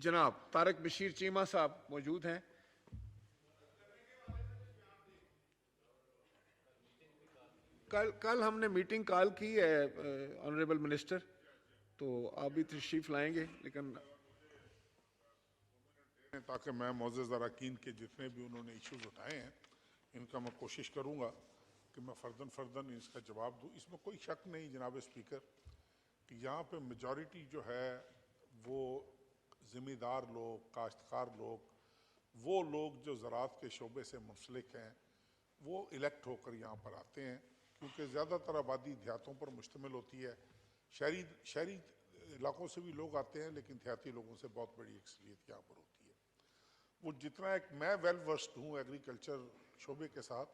جناب طارق بشیر چیمہ صاحب موجود ہیں. کل ہم نے میٹنگ کال کی ہے آنریبل منسٹر, تو آپ بھی تشریف لائیں گے, لیکن تاکہ میں معزز اراکین کے جتنے بھی انہوں نے ایشوز اٹھائے ہیں ان کا میں کوشش کروں گا کہ میں فرداً اس کا جواب دوں. اس میں کوئی شک نہیں جناب اسپیکر کہ یہاں پہ میجورٹی جو ہے وہ ذمہ دار لوگ, کاشتکار لوگ, وہ لوگ جو زراعت کے شعبے سے منسلک ہیں وہ الیکٹ ہو کر یہاں پر آتے ہیں, کیونکہ زیادہ تر آبادی دیہاتوں پر مشتمل ہوتی ہے. شہری علاقوں سے بھی لوگ آتے ہیں, لیکن دیہاتی لوگوں سے بہت بڑی اکثریت یہاں پر ہوتی ہے. وہ جتنا ایک میں ویل ورسڈ ہوں ایگریکلچر شعبے کے ساتھ,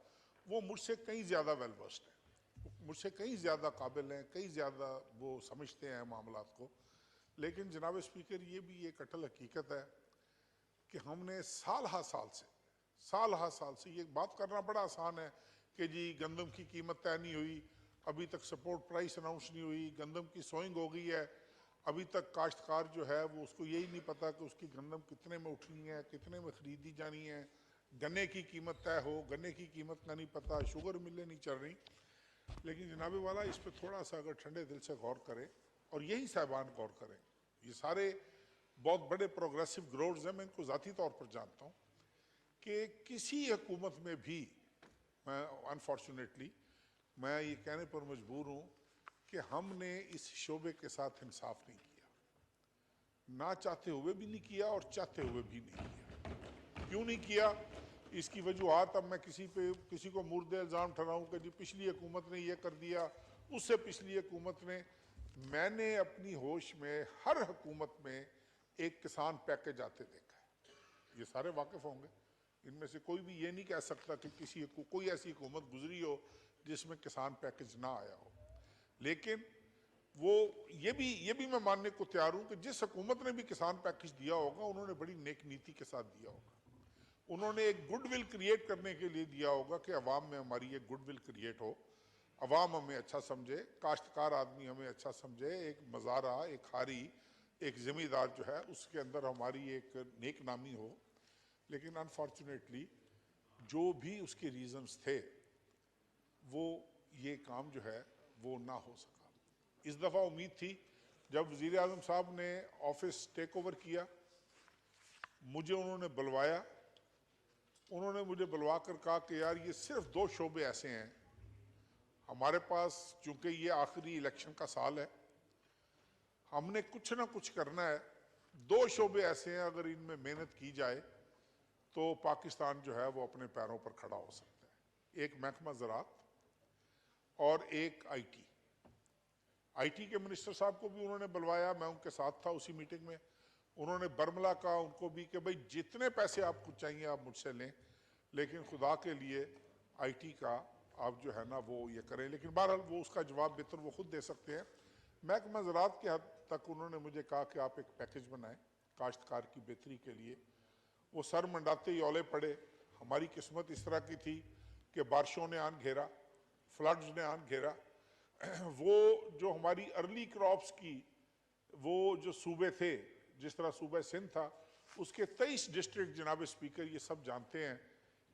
وہ مجھ سے کہیں زیادہ ویل ورسڈ ہیں, مجھ سے کہیں زیادہ قابل ہیں, کہیں زیادہ وہ سمجھتے ہیں معاملات کو. لیکن جناب اسپیکر یہ بھی ایک اٹل حقیقت ہے کہ ہم نے سال ہا سال سے یہ بات کرنا بڑا آسان ہے کہ جی گندم کی قیمت طے نہیں ہوئی, ابھی تک سپورٹ پرائس اناؤنس نہیں ہوئی, گندم کی سوئنگ ہو گئی ہے, ابھی تک کاشتکار جو ہے وہ اس کو یہی نہیں پتا کہ اس کی گندم کتنے میں اٹھنی ہے, کتنے میں خریدی جانی ہے, گنے کی قیمت طے ہو, گنے کی قیمت کا نہیں پتا, شوگر ملیں نہیں چل رہی. لیکن جناب والا اس پہ تھوڑا سا اگر ٹھنڈے دل سے غور کریں, اور یہی صاحبان غور کریں, یہ سارے بہت بڑے پروگریسو گروڈز ہیں, میں ان کو ذاتی طور پر جانتا ہوں, کہ کسی حکومت میں بھی میں انفارچونیٹلی میں یہ کہنے پر مجبور ہوں کہ ہم نے اس شعبے کے ساتھ انصاف نہیں کیا, نہ چاہتے ہوئے بھی نہیں کیا اور چاہتے ہوئے بھی نہیں کیا. کیوں نہیں کیا؟ اس کی وجوہات اب میں کسی کو مورد الزام ٹھہراؤں کہ جی پچھلی حکومت نے یہ کر دیا, اس سے پچھلی حکومت نے. میں نے اپنی ہوش میں ہر حکومت میں ایک کسان پیکج آتے دیکھا ہے, یہ سارے واقف ہوں گے, ان میں سے کوئی بھی یہ نہیں کہہ سکتا کہ کوئی ایسی حکومت گزری ہو جس میں کسان پیکج نہ آیا ہو. لیکن وہ یہ بھی میں ماننے کو تیار ہوں کہ جس حکومت نے بھی کسان پیکج دیا ہوگا انہوں نے بڑی نیک نیتی کے ساتھ دیا ہوگا, انہوں نے ایک گڈ ول کریٹ کرنے کے لیے دیا ہوگا کہ عوام میں ہماری ایک گڈ ول کریٹ ہو, عوام ہمیں اچھا سمجھے, کاشتکار آدمی ہمیں اچھا سمجھے, ایک مزارع, ایک کھاری, ایک زمین دار جو ہے اس کے اندر ہماری ایک نیک نامی ہو. لیکن انفارچونیٹلی جو بھی اس کے ریزنز تھے وہ یہ کام جو ہے وہ نہ ہو سکا. اس دفعہ امید تھی, جب وزیر اعظم صاحب نے آفس ٹیک اوور کیا, مجھے انہوں نے بلوایا, انہوں نے مجھے بلوا کر کہا کہ یار یہ صرف 2 شعبے ایسے ہیں ہمارے پاس, چونکہ یہ آخری الیکشن کا سال ہے, ہم نے کچھ نہ کچھ کرنا ہے, 2 شعبے ایسے ہیں اگر ان میں محنت کی جائے تو پاکستان جو ہے وہ اپنے پیروں پر کھڑا ہو سکتا ہے. ایک محکمہ زراعت اور ایک آئی ٹی کے منسٹر صاحب کو بھی انہوں نے بلوایا, میں ان کے ساتھ تھا اسی میٹنگ میں. انہوں نے برملا کہا ان کو بھی کہ بھئی جتنے پیسے آپ کو چاہیے آپ مجھ سے لیں, لیکن خدا کے لیے آئی ٹی کا آپ جو ہے نا وہ یہ کریں. لیکن بہرحال وہ اس کا جواب بہتر وہ خود دے سکتے ہیں. محکمہ زراعت کے حد تک انہوں نے مجھے کہا کہ آپ ایک پیکج بنائیں کاشتکار کی بہتری کے لیے. وہ سر منڈاتے ہی اولے پڑے. ہماری قسمت اس طرح کی تھی کہ بارشوں نے آن گھیرا, فلڈز نے آن گھیرا. وہ جو ہماری ارلی کراپس کی وہ جو صوبے تھے, جس طرح صوبہ سندھ تھا, اس کے 23 ڈسٹرکٹ جناب اسپیکر یہ سب جانتے ہیں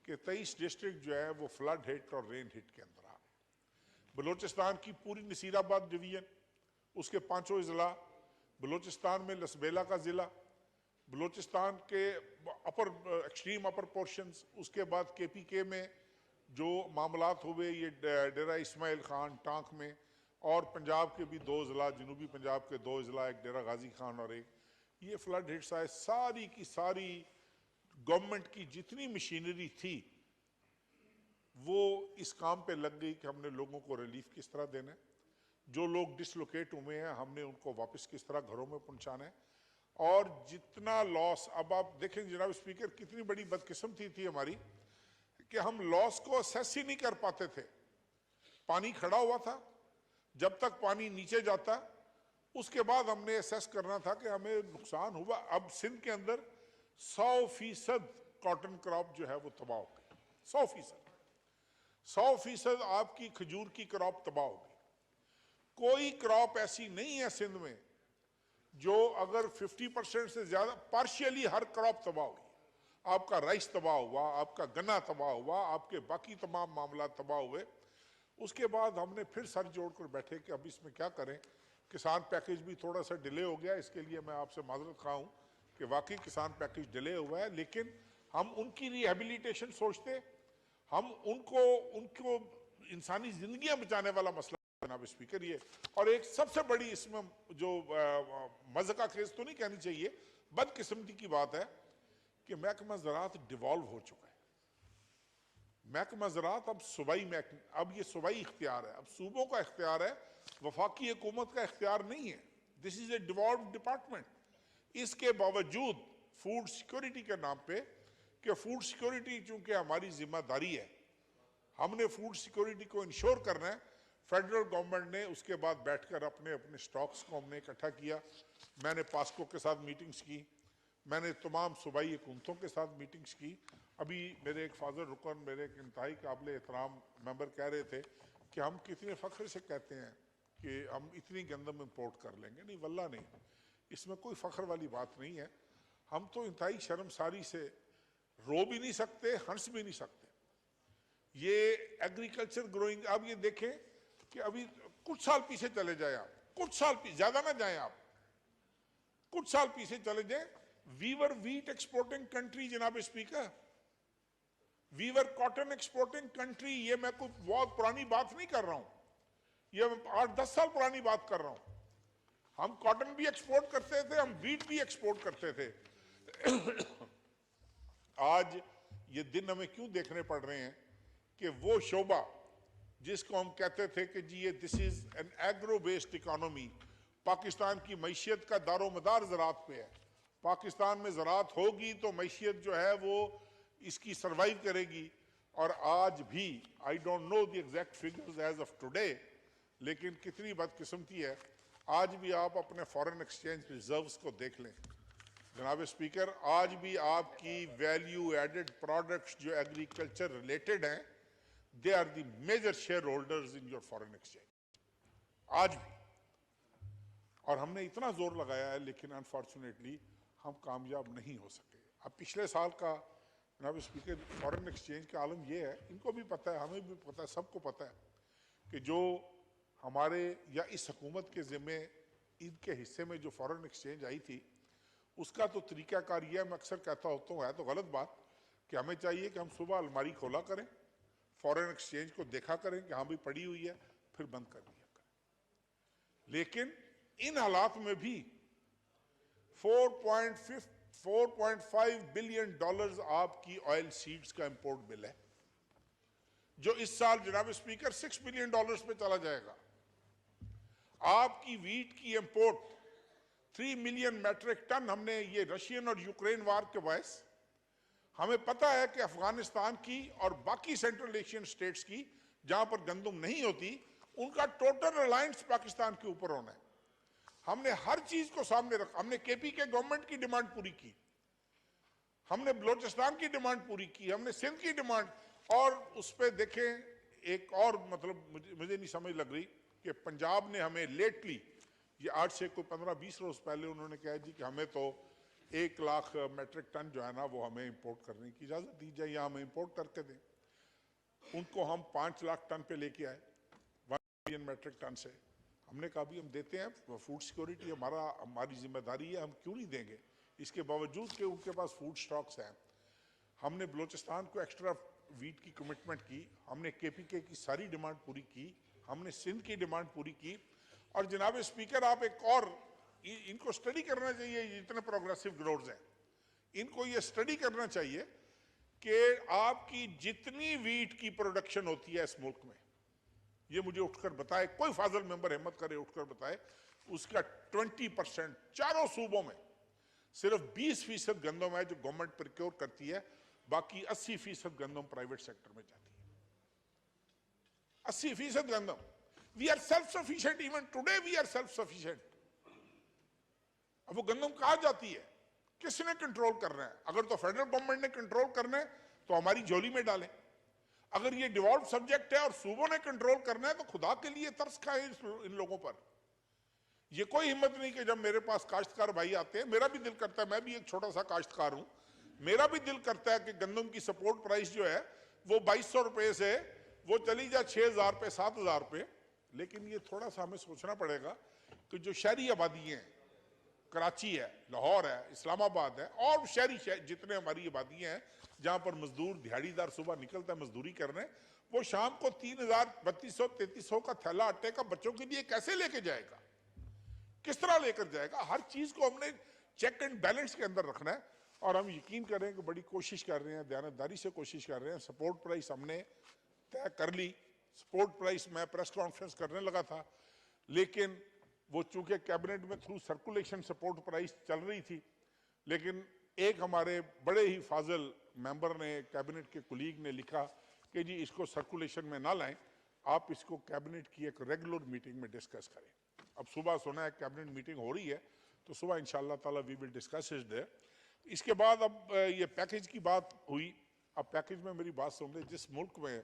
کہ 23 ڈسٹرکٹ جو ہے وہ فلڈ ہٹ اور رین ہٹ کے اندر آ گئے. بلوچستان کی پوری نصیر آباد ڈویژن, اس کے 5 اضلاع, بلوچستان میں لسبیلا کا ضلع, بلوچستان کے ایکسٹریم اپر پورشنز, اس کے بعد کے پی کے میں جو معاملات ہوئے یہ ڈیرہ اسماعیل خان ٹانک میں, اور پنجاب کے بھی 2 اضلاع, جنوبی پنجاب کے 2 اضلاع, ایک ڈیرہ غازی خان اور ایک, یہ فلڈ ہٹس آئے. ساری کی ساری گورنمنٹ کی جتنی مشینری تھی وہ اس کام پہ لگ گئی کہ ہم نے لوگوں کو ریلیف کس طرح دینا ہے, جو لوگ ڈسلوکیٹ ہوئے ہیں ہم نے ان کو واپس کس طرح گھروں میں پہنچانا ہے. اور جتنا لاس, اب آپ دیکھیں جناب اسپیکر کتنی بڑی بدقسمتی تھی ہماری کہ ہم لاس کو اسیس ہی نہیں کر پاتے تھے. پانی کھڑا ہوا تھا, جب تک پانی نیچے جاتا اس کے بعد ہم نے اسیس کرنا تھا کہ ہمیں نقصان ہوا. اب سندھ کے اندر 100% کاٹن کراپ جو ہے وہ تباہ ہو گئی, 100% آپ کی کھجور کی کراپ تباہ ہو گئی. کوئی کراپ ایسی نہیں ہے سندھ میں جو اگر 50% سے زیادہ پارشیلی ہر کراپ تباہ ہوئی، آپ کا رائس تباہ ہوا، آپ کا گنا تباہ ہوا، آپ کے باقی تمام معاملات تباہ ہوئے، اس کے بعد ہم نے پھر سر جوڑ کر بیٹھے کہ اب اس میں کیا کریں. کسان پیکیج بھی تھوڑا سا ڈیلے ہو گیا، اس کے لیے میں آپ سے معذرت خواہ ہوں کہ واقعی کسان پیکیج ڈیلے ہوا ہے، لیکن ہم ان کی ریہیبلیٹیشن سوچتے، ہم ان کو انسانی زندگیاں بچانے والا مسئلہ جناب اسپیکر یہ. اور ایک سب سے بڑی اس میں جو مذہقہ خیز تو نہیں کہنی چاہیے، بدقسمتی کی بات ہے کہ محکمہ زراعت ڈیوالو ہو چکا ہے. محکمہ زراعت اب صوبائی اب یہ صوبائی اختیار ہے، اب صوبوں کا اختیار ہے، وفاقی حکومت کا اختیار نہیں ہے. دس از اے ڈیوالوڈ ڈپارٹمنٹ. اس کے باوجود فوڈ سیکورٹی کے نام پہ، کہ فوڈ سیکورٹی چونکہ ہماری ذمہ داری ہے، ہم نے فوڈ سیکورٹی کو انشور کرنا ہے. فیڈرل گورنمنٹ نے اس کے بعد بیٹھ کر اپنے سٹاکس کو ہم نے اکٹھا کیا. میں نے پاسکو کے ساتھ میٹنگز کی، میں نے تمام صوبائی حکومتوں کے ساتھ میٹنگز کی. ابھی میرے ایک فاضل رکن، میرے ایک انتہائی قابل احترام ممبر کہہ رہے تھے کہ ہم کتنے فخر سے کہتے ہیں کہ ہم اتنی گندم امپورٹ کر لیں گے. نہیں واللہ نہیں، اس میں کوئی فخر والی بات نہیں ہے. ہم تو انتہائی شرمساری سے رو بھی نہیں سکتے، ہنس بھی نہیں سکتے. یہ ایگریکلچر گروئنگ، اب یہ دیکھیں کہ ابھی کچھ سال پیچھے چلے جائیں آپ، کچھ سال پیچھے، زیادہ نہ جائیں آپ، کچھ سال پیچھے چلے جائیں. وی ور ویٹ ایکسپورٹنگ کنٹری جناب اسپیکر، وی ور کاٹن ایکسپورٹنگ کنٹری. یہ میں کوئی بہت پرانی بات نہیں کر رہا ہوں، یہ 8-10 سال پرانی بات کر رہا ہوں. ہم کاٹن بھی ایکسپورٹ کرتے تھے، ہم ویٹ بھی ایکسپورٹ کرتے تھے. آج یہ دن ہمیں کیوں دیکھنے پڑ رہے ہیں کہ وہ شعبہ جس کو ہم کہتے تھے کہ جی یہ this is an agro based economy, Pakistan کی معیشت کا دار و مدار زراعت پہ ہے، پاکستان میں زراعت ہوگی تو معیشت جو ہے وہ اس کی سروائیو کرے گی. اور آج بھی I don't know the exact figures as of today, لیکن کتنی بدقسمتی ہے، آج بھی آپ اپنے فارن ایکسچینج ریزروز کو دیکھ لیں جناب اسپیکر، آج بھی آپ کی ویلیو ایڈڈ پروڈکٹس جو ایگریکلچر ریلیٹڈ ہیں، they are the major shareholders in your foreign exchange. آج بھی. اور ہم نے اتنا زور لگایا ہے لیکن انفارچونیٹلی ہم کامیاب نہیں ہو سکے. اب پچھلے سال کا جناب اسپیکر فارن ایکسچینج کا عالم یہ ہے، ان کو بھی پتہ ہے، ہمیں بھی پتہ ہے، سب کو پتہ ہے کہ جو ہمارے یا اس حکومت کے ذمے ان کے حصے میں جو فارن ایکسچینج آئی تھی، اس کا تو طریقہ کار یہ ہے، میں اکثر کہتا ہوتا ہوں، ہے تو غلط بات، کہ ہمیں چاہیے کہ ہم صبح الماری کھولا کریں، فارن ایکسچینج کو دیکھا کریں کہ ہاں بھی پڑی ہوئی ہے، پھر بند کر دیا کریں. لیکن ان حالات میں بھی 4.5 بلین ڈالرز آپ کی آئل سیڈز کا امپورٹ بل ہے، جو اس سال جناب اسپیکر 6 بلین ڈالرز پہ چلا جائے گا. آپ کی ویٹ کی امپورٹ 3 ملین میٹرک ٹن، ہم نے یہ رشین اور یوکرین وار کے باعث ہمیں پتہ ہے کہ افغانستان کی اور باقی سینٹرل ایشین سٹیٹس کی جہاں پر گندم نہیں ہوتی، ان کا ٹوٹل ریلائنس پاکستان کے اوپر ہونا ہے. ہم نے ہر چیز کو سامنے رکھا، ہم نے کے پی کے گورنمنٹ کی ڈیمانڈ پوری کی، ہم نے بلوچستان کی ڈیمانڈ پوری کی، ہم نے سندھ کی ڈیمانڈ. اور اس پہ دیکھیں ایک اور مطلب مجھے نہیں سمجھ لگ رہی کہ پنجاب نے ہمیں لیٹلی، یہ آج سے کوئی 15-20 روز پہلے انہوں نے کہا جی کہ ہمیں تو 1 لاکھ میٹرک ٹن جو ہے نا وہ ہمیں امپورٹ کرنے کی اجازت دی جائے یا ہمیں امپورٹ کر کے دیں. ان کو ہم 5 لاکھ ٹن پہ لے کے آئے، 1 ملین میٹرک ٹن سے. ہم نے کہا بھی ہم دیتے ہیں، فوڈ سیکورٹی ہماری ذمہ داری ہے، ہم کیوں نہیں دیں گے. اس کے باوجود کہ ان کے پاس فوڈ سٹاکس ہیں، ہم نے بلوچستان کو ایکسٹرا ویٹ کی کمٹمنٹ کی، ہم نے کے پی کے کی ساری ڈیمانڈ پوری کی، ہم نے سندھ کی ڈیمانڈ پوری کی. اور جناب اسپیکر آپ ایک اور، ان کو سٹڈی کرنا چاہیے، جتنے پروگریسو گروز ہیں ان کو یہ سٹڈی کرنا چاہیے کہ آپ کی جتنی ویٹ کی پروڈکشن ہوتی ہے اس ملک میں، یہ مجھے اٹھ کر بتائے، کوئی فاضل ممبر ہمت کرے اٹھ کر بتائے، اس کا 20% چاروں صوبوں میں صرف 20% گندم ہے جو گورنمنٹ پرکیور کرتی ہے، باقی 80% گندم پرائیویٹ سیکٹر میں جاتی ہے. 80% گندم. We are self sufficient, even today we are self sufficient. اب وہ گندم کہاں جاتی ہے، کس نے کنٹرول کرنا ہے؟ اگر تو فیڈرل گورنمنٹ نے کنٹرول کرنا ہے تو ہماری جھولی میں ڈالیں. اگر یہ ڈیوالوڈ سبجیکٹ ہے اور صوبوں نے کنٹرول کرنا ہے تو خدا کے لیے ترس کھائے ان لوگوں پر. یہ کوئی ہمت نہیں کہ جب میرے پاس کاشتکار بھائی آتے ہیں, میرا بھی دل کرتا ہے, میں بھی ایک چھوٹا سا کاشتکار ہوں, میرا بھی دل کرتا ہے کہ گندم کی سپورٹ پرائس جو ہے وہ 2200 روپے سے وہ چلی جائے 6000 پہ 7000 پہ. لیکن یہ تھوڑا سا ہمیں سوچنا پڑے گا کہ جو شہری آبادی ہیں, کراچی ہے, لاہور ہے, اسلام آباد ہے, اور شہری جتنے ہماری آبادیاں ہیں جہاں پر مزدور دیہڑی دار صبح نکلتا ہے مزدوری کرنے, وہ شام کو 3000 3200 3300 کا تھیلا آٹے کا بچوں کے لیے کیسے لے کے جائے گا, کس طرح لے کر جائے گا؟ ہر چیز کو ہم نے چیک اینڈ بیلنس کے اندر رکھنا ہے, اور ہم یقین کریں کہ بڑی کوشش کر رہے ہیں, دیانتداری سے کوشش کر رہے ہیں. سپورٹ پرائس ہم نے طے کر لی. سپورٹ پرائس میں پریس کانفرنس کرنے لگا تھا, لیکن وہ چونکہ کیبنٹ میں تھرو سرکولیشن سپورٹ پرائس چل رہی تھی, لیکن ایک ہمارے بڑے ہی فاضل ممبر نے, کیبنٹ کے کولیگ نے لکھا کہ جی اس کو سرکولیشن میں نہ لائیں, آپ اس کو کیبنٹ کی ایک ریگولر میٹنگ میں ڈسکس کریں. اب صبح سنا ہے کیبنٹ میٹنگ ہو رہی ہے, تو صبح انشاءاللہ تعالی وی ول ڈسکس اٹ دیر. اس کے بعد اب یہ پیکج کی بات ہوئی. اب پیکج میں میری بات سن لیں, جس ملک میں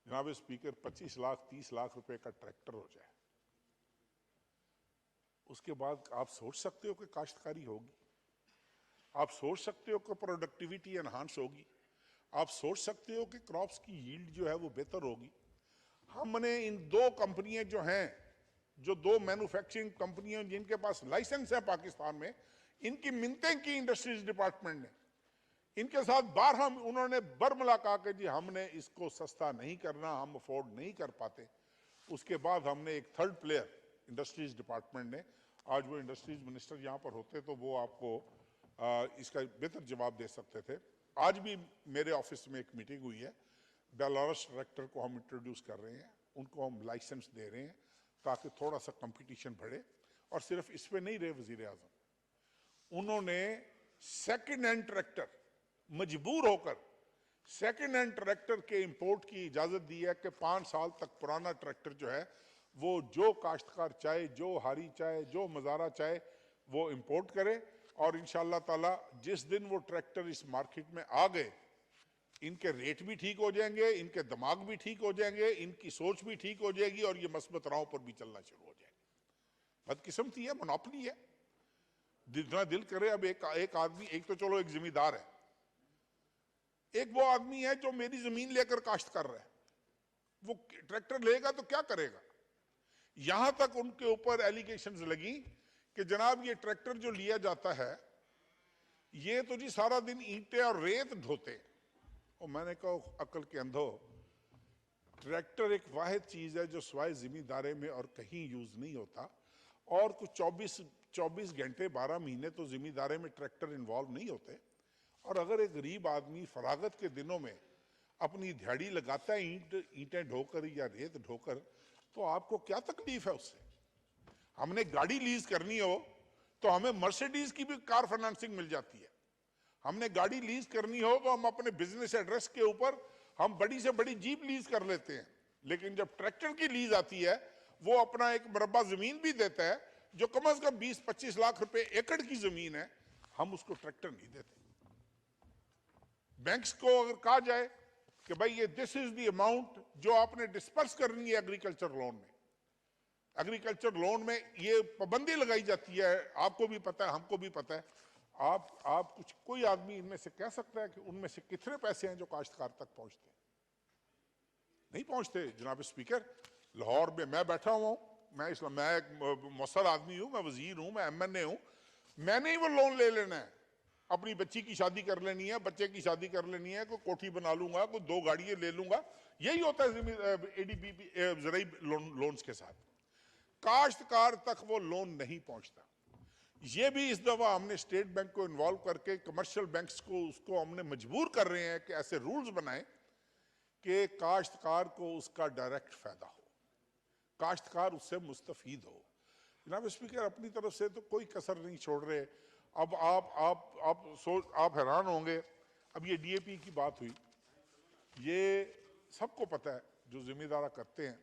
جناب اسپیکر 25 لاکھ 30 لاکھ روپے کا ٹریکٹر ہو جائے, اس کے بعد آپ سوچ سکتے ہو کہ کاشتکاری ہوگی؟ آپ سوچ سکتے ہو کہ پروڈکٹیویٹی انہانس ہوگی؟ آپ سوچ سکتے ہو کہ کراپس کی ییلڈ جو ہے وہ بہتر ہوگی؟ ہم نے ان دو کمپنیاں جو ہیں, جو دو مینوفیکچرنگ کمپنیاں جن کے پاس لائسنس ہے پاکستان میں, ان کی منتیں کی انڈسٹریز ڈپارٹمنٹ نے, ان کے ساتھ بارہا انہوں نے برملا کہا کہ جی ہم نے اس کو سستا نہیں کرنا, ہم افورڈ نہیں کر پاتے. اس کے بعد ہم نے ایک تھرڈ پلیئر انڈسٹریز ڈپارٹمنٹ نے, آج وہ انڈسٹریز منسٹر یہاں پر ہوتے تو وہ آپ کو اس کا بہتر جواب دے سکتے تھے. آج بھی میرے آفس میں ایک میٹنگ ہوئی ہے, بیلارس ڈائریکٹر کو ہم انٹروڈیوس کر رہے ہیں, ان کو ہم لائسنس دے رہے ہیں تاکہ تھوڑا سا کمپٹیشن بڑھے. اور صرف اس پہ نہیں رہے وزیر اعظم, انہوں نے سیکنڈ ہینڈ ٹریکٹر مجبور ہو کر سیکنڈ ہینڈ ٹریکٹر کے امپورٹ کی اجازت دی ہے کہ 5 سال تک پرانا ٹریکٹر جو ہے وہ جو کاشتکار چاہے, جو ہاری چاہے, جو مزارہ چاہے وہ امپورٹ کرے. اور انشاءاللہ تعالی جس دن وہ ٹریکٹر اس مارکیٹ میں آ گئے, ان کے ریٹ بھی ٹھیک ہو جائیں گے, ان کے دماغ بھی ٹھیک ہو جائیں گے, ان کی سوچ بھی ٹھیک ہو جائے گی, اور یہ مثبت راہوں پر بھی چلنا شروع ہو جائے گا. بدقسمتی ہے, منوپلی ہے, جتنا دل کرے. اب ایک آدمی, ایک تو چلو ایک ذمہ دار ہے, ایک وہ آدمی ہے جو میری زمین لے کر کاشت کر رہا ہے, وہ ٹریکٹر لے گا تو کیا کرے گا؟ یہاں تک ان کے اوپر ایلیگیشنز لگی کہ جناب یہ ٹریکٹر جو لیا جاتا ہے یہ تو جی سارا دن اینٹیں اور ریت ڈھوتے. اور میں نے کہا عقل کے اندھو, ٹریکٹر ایک واحد چیز ہے جو سوائے زمین دارے میں اور کہیں یوز نہیں ہوتا, اور کچھ 24 گھنٹے 12 مہینے تو زمین دارے میں ٹریکٹر انوالو نہیں ہوتے. اور اگر ایک غریب آدمی فراغت کے دنوں میں اپنی دھیڑی لگاتا ہے اینٹیں ڈھو کر یا ریت ڈھو کر, تو آپ کو کیا تکلیف ہے اس سے؟ ہم نے گاڑی لیز کرنی ہو تو ہمیں مرسیڈیز کی بھی کار فائنانسنگ مل جاتی ہے. ہم نے گاڑی لیز کرنی ہو تو ہم اپنے بزنس ایڈریس کے اوپر ہم بڑی سے بڑی جیپ لیز کر لیتے ہیں. لیکن جب ٹریکٹر کی لیز آتی ہے, وہ اپنا ایک مربع زمین بھی دیتا ہے جو کم از کم 20-25 لاکھ روپے ایکڑ کی زمین ہے, ہم اس کو ٹریکٹر نہیں دیتے. بینکس کو اگر کہا جائے کہ بھائی یہ دس از دی اماؤنٹ جو آپ نے ڈسپرس کرنی ہے ایگریکلچر لون میں, ایگریکلچر لون میں یہ پابندی لگائی جاتی ہے, آپ کو بھی پتا ہے, ہم کو بھی پتا ہے. آپ کوئی آدمی ان میں سے کہہ سکتا ہے کہ ان میں سے کتنے پیسے ہیں جو کاشتکار تک پہنچتے ہیں؟ نہیں پہنچتے. جناب اسپیکر, لاہور میں بیٹھا ہوا ہوں, میں ایک مؤثر آدمی ہوں, میں وزیر ہوں, میں ایم این اے ہوں, میں نے ہی وہ لون لے لینا ہے. اپنی بچی کی شادی کر لینی ہے, بچے کی شادی کر لینی ہے, کوئی کوٹھی بنا لوں گا, کوئی 2 گاڑیاں لے لوں گا. یہی ہوتا ہے اے ڈی بی زرعی لونز کے ساتھ. کاشتکار تک وہ لون نہیں پہنچتا. یہ بھی اس دفعہ ہم نے اسٹیٹ بینک کو انوالو کر کے کمرشل بینکس کو اس کو ہم نے مجبور کر رہے ہیں کہ ایسے رولز بنائیں کہ کاشتکار کو اس کا ڈائریکٹ فائدہ ہو, کاشتکار اس سے مستفید ہو. جناب اسپیکر, اپنی طرف سے تو کوئی کسر نہیں چھوڑ رہے. اب آپ حیران ہوں گے, اب یہ ڈی اے پی کی بات ہوئی, یہ سب کو پتہ ہے جو ذمہ دارہ کرتے ہیں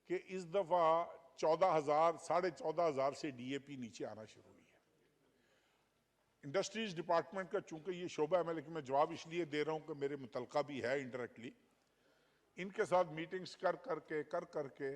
کہ اس دفعہ 14,000 14,500 سے ڈی اے پی نیچے آنا شروع ہوئی ہے. انڈسٹریز ڈپارٹمنٹ کا چونکہ یہ شعبہ ہے, لیکن میں جواب اس لیے دے رہا ہوں کہ میرے متعلقہ بھی ہے انڈائریکٹلی, ان کے ساتھ میٹنگز کر کے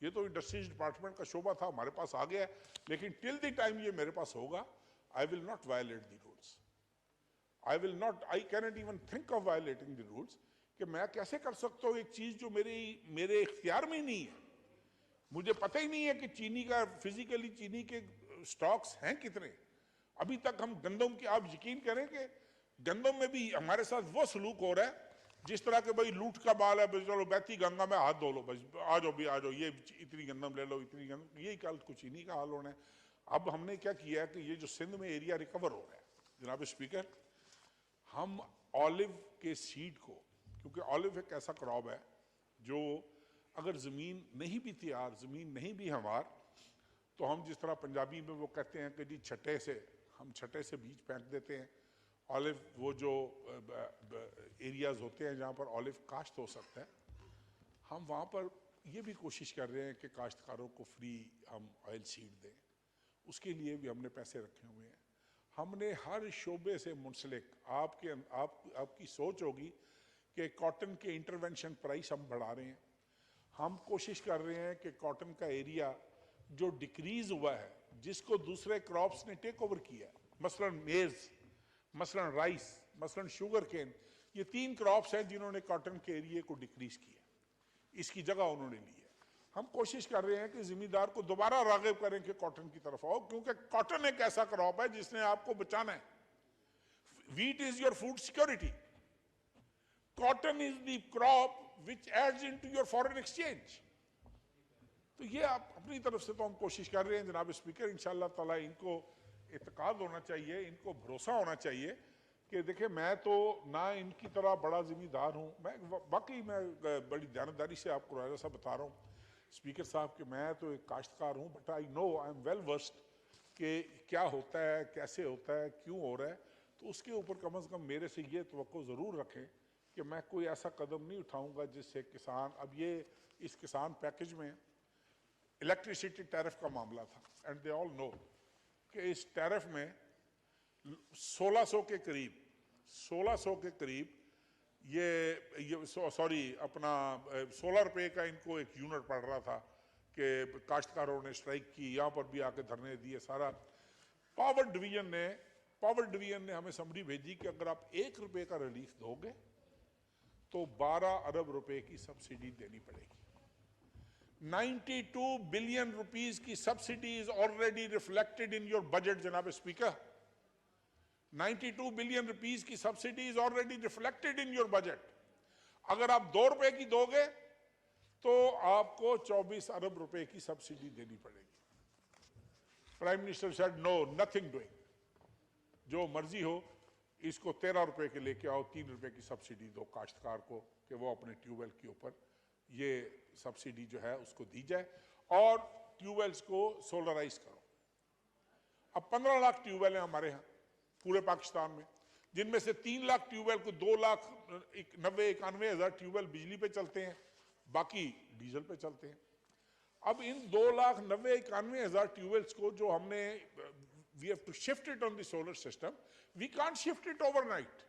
یہ تو انڈسٹریز ڈپارٹمنٹ کا شعبہ تھا, ہمارے پاس آ گیا ہے, لیکن ٹل دی ٹائم یہ میرے پاس ہوگا, I will not violate the rules. I cannot even think of violating the rules, کہ میں کیسے کر سکتا ہوں ایک چیز جو میرے اختیار میں ہی نہیں ہے. مجھے پتہ ہی نہیں ہے کہ چینی کا فزیکلی چینی کے سٹاکس ہیں کتنے. ابھی تک ہم گندم کی, آپ یقین کریں کہ گندم میں بھی ہمارے ساتھ وہ سلوک ہو رہا ہے جس طرح کہ بھائی لوٹ کا بال ہے, چلو بہتی گنگا میں ہاتھ دھو لو, بس آ جاؤ, یہ اتنی گندم لے لو, اتنی گندم. یہی کل کچھ چینی کا حال ہونا ہے. اب ہم نے کیا کیا ہے کہ یہ جو سندھ میں ایریا ریکور ہو رہا ہے, جناب اسپیکر, ہم آلیو کے سیڈ کو, کیونکہ آلیو ایک ایسا کراپ ہے جو اگر زمین نہیں بھی تیار, زمین نہیں بھی ہموار, تو ہم جس طرح پنجابی میں وہ کہتے ہیں کہ جی ہم چھٹے سے بیج پھینک دیتے ہیں. آلیو وہ جو ایریاز ہوتے ہیں جہاں پر آلیو کاشت ہو سکتا ہے, ہم وہاں پر یہ بھی کوشش کر رہے ہیں کہ کاشتکاروں کو فری ہم آئل سیڈ دیں. اس کے لیے بھی ہم نے پیسے رکھے ہوئے ہیں. ہم نے ہر شعبے سے منسلک, آپ کی سوچ ہوگی کہ کاٹن کے انٹرونشن پرائس ہم بڑھا رہے ہیں. ہم کوشش کر رہے ہیں کہ کاٹن کا ایریا جو ڈکریز ہوا ہے, جس کو دوسرے کراپس نے ٹیک اوور کیا ہے, مثلا میز, مثلا رائس, مثلا شوگر کین, یہ 3 کراپس ہیں جنہوں نے کاٹن کے ایریے کو ڈکریز کیا, اس کی جگہ انہوں نے لی ہے. ہم کوشش کر رہے ہیں کہ زمیندار کو دوبارہ راغب کریں کہ کاٹن کی طرف آؤ, کیونکہ کاٹن ایک ایسا کراپ ہے جس نے آپ کو بچانا ہے. Wheat is your food security. Cotton is the crop which adds into your foreign exchange. تو یہ آپ اپنی طرف سے تو ہم کوشش کر رہے ہیں جناب اسپیکر. انشاءاللہ تعالیٰ ان کو اعتقاد ہونا چاہیے, ان کو بھروسہ ہونا چاہیے کہ دیکھیں میں تو نہ ان کی طرح بڑا ذمہ دار ہوں. باقی میں بڑی دیانتداری سے آپ کو ایسا بتا رہا ہوں اسپیکر صاحب کہ میں تو ایک کاشتکار ہوں, but I know, I am well versed کہ کیا ہوتا ہے, کیسے ہوتا ہے, کیوں ہو رہا ہے. تو اس کے اوپر کم از کم میرے سے یہ توقع ضرور رکھیں کہ میں کوئی ایسا قدم نہیں اٹھاؤں گا جس سے کسان, اب یہ اس کسان پیکج میں الیکٹریسٹی ٹیرف کا معاملہ تھا, اینڈ دے آل نو کہ اس ٹیرف میں 1600 کے قریب یہ سوری اپنا 16 روپے کا ان کو ایک یونٹ پڑ رہا تھا کہ کاشتکاروں نے اسٹرائک کی, یہاں پر بھی آ کے دھرنے دیے. سارا پاور ڈویژن نے ہمیں سمری بھیجی کہ اگر آپ 1 روپے کا ریلیف دو گے تو 12 ارب روپے کی سبسڈی دینی پڑے گی. 92 بلین روپیز کی subsidy is already reflected in your budget جناب اسپیکر. 92 بلین روپیز کی subsidy is already reflected in your budget. اگر آپ 2 روپے کی دو گے تو آپ کو 24 ارب روپے کی سبسڈی دینی پڑے گی. Prime minister said no, nothing doing, جو مرضی ہو, اس کو 13 روپے کے لے کے آؤ, 3 روپے کی سبسڈی دو کاشتکار کو کہ وہ اپنے ٹیوب ویل کے اوپر یہ سبسڈی جو ہے اس کو دی جائے, اور ٹیوب ویلز کو سولرائز کرو. اب 15 لاکھ ٹیوب ویل ہیں ہمارے ہاں پورے پاکستان میں, جن میں سے 3 لاکھ ٹیوب ویل کو 2,90,91 ہزار ٹیوب ویل بجلی پہ چلتے ہیں, باقی ڈیزل پہ چلتے ہیں. اب ان 2,90,91 ہزار ٹیوب ویلز کو جو ہم نے we have to shift it on the solar system, we can't shift it overnight.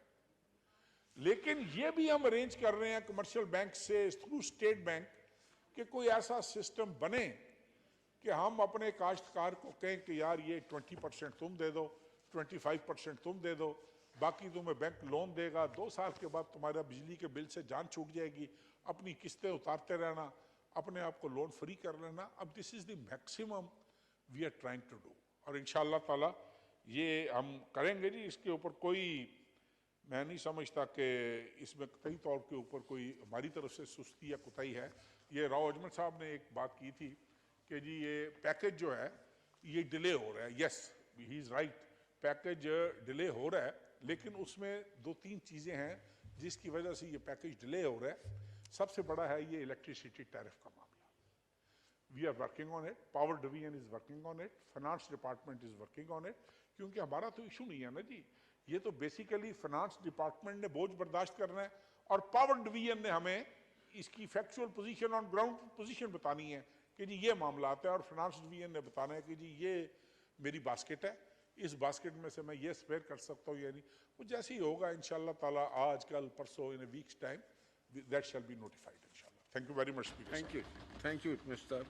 لیکن یہ بھی ہم ارینج کر رہے ہیں کمرشل بینک سے تھرو اسٹیٹ بینک کہ کوئی ایسا سسٹم بنے کہ ہم اپنے کاشتکار کو کہیں کہ یار یہ 20% تم دے دو, 25% تم دے دو, باقی تمہیں بینک لون دے گا, 2 سال کے بعد تمہارا بجلی کے بل سے جان چھوٹ جائے گی, اپنی قسطیں اتارتے رہنا, اپنے آپ کو لون فری کر لینا. اب this is the maximum we are trying to do, اور انشاءاللہ تعالیٰ یہ ہم کریں گے جی. اس کے اوپر کوئی, میں نہیں سمجھتا کہ اس میں قطعی طور کے اوپر کوئی ہماری طرف سے سستی یا کوتاہی ہے. یہ راؤ اجمل صاحب نے ایک بات کی تھی کہ جی یہ پیکج جو ہے یہ ڈیلے ہو رہا ہے. یس, ہی از رائٹ, پیکج ڈیلے ہو رہا ہے, لیکن اس میں 2-3 چیزیں ہیں جس کی وجہ سے یہ پیکج ڈیلے ہو رہا ہے. سب سے بڑا ہے یہ الیکٹریسٹی ٹیرف کا معاملہ. We are working on it, power division is working on it, finance department is working on it. کیونکہ ہمارا تو ایشو نہیں ہے نا جی, یہ تو بیسیکلی فائنانس ڈپارٹمنٹ نے بوجھ برداشت کرنا ہے, اور پاور ڈویژن نے ہمیں اس کی factual position on ground position بتانی ہے کہ جی یہ معاملات ہے, اور فائنانس ڈویژن نے بتانا ہے کہ جی یہ میری باسکٹ ہے, اس باسکٹ میں سے میں یہ اسپیئر کر سکتا ہوں یا نہیں. وہ جیسے ہی ہوگا انشاءاللہ تعالیٰ, آج کل پرسوں, in a week's time, that shall be notified انشاءاللہ. Thank you very much, Speaker. Thank you, Mr.